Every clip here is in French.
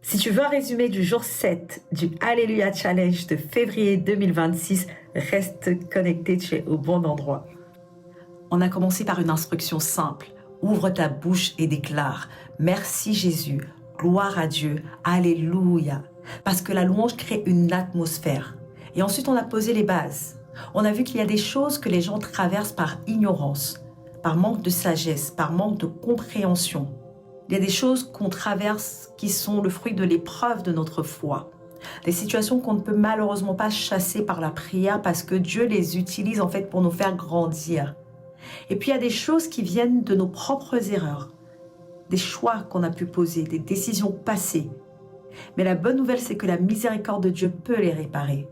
Si tu veux un résumé du jour 7 du Alléluia Challenge de février 2026, reste connecté, tu es au bon endroit. On a commencé par une instruction simple. Ouvre ta bouche et déclare « Merci Jésus, gloire à Dieu, Alléluia ». Parce que la louange crée une atmosphère. Et ensuite, on a posé les bases. On a vu qu'il y a des choses que les gens traversent par ignorance, par manque de sagesse, par manque de compréhension. Il y a des choses qu'on traverse qui sont le fruit de l'épreuve de notre foi. Des situations qu'on ne peut malheureusement pas chasser par la prière parce que Dieu les utilise en fait pour nous faire grandir. Et puis il y a des choses qui viennent de nos propres erreurs, des choix qu'on a pu poser, des décisions passées. Mais la bonne nouvelle, c'est que la miséricorde de Dieu peut les réparer.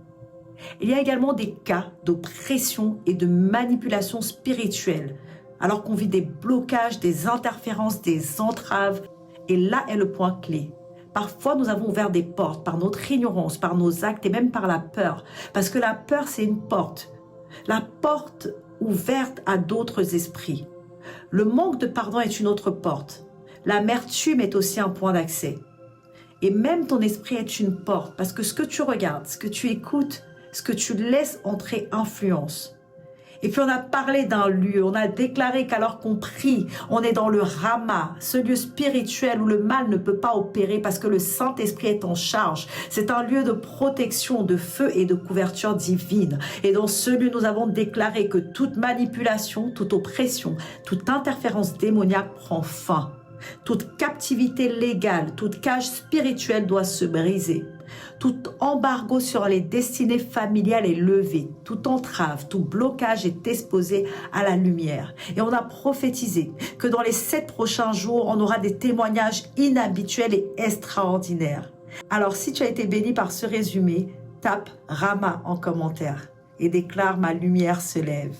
Il y a également des cas d'oppression et de manipulation spirituelle, alors qu'on vit des blocages, des interférences, des entraves. Et là est le point clé. Parfois, nous avons ouvert des portes par notre ignorance, par nos actes et même par la peur. Parce que la peur, c'est une porte. La porte ouverte à d'autres esprits. Le manque de pardon est une autre porte. L'amertume est aussi un point d'accès. Et même ton esprit est une porte, parce que ce que tu regardes, ce que tu écoutes, ce que tu laisses entrer influence. Et puis on a parlé d'un lieu, on a déclaré qu'alors qu'on prie, on est dans le Rama, ce lieu spirituel où le mal ne peut pas opérer parce que le Saint-Esprit est en charge. C'est un lieu de protection, de feu et de couverture divine. Et dans ce lieu, nous avons déclaré que toute manipulation, toute oppression, toute interférence démoniaque prend fin. Toute captivité légale, toute cage spirituelle doit se briser. Tout embargo sur les destinées familiales est levé. Toute entrave, tout blocage est exposé à la lumière. Et on a prophétisé que dans les 7 prochains jours, on aura des témoignages inhabituels et extraordinaires. Alors si tu as été béni par ce résumé, tape Rama en commentaire et déclare « Ma lumière se lève ».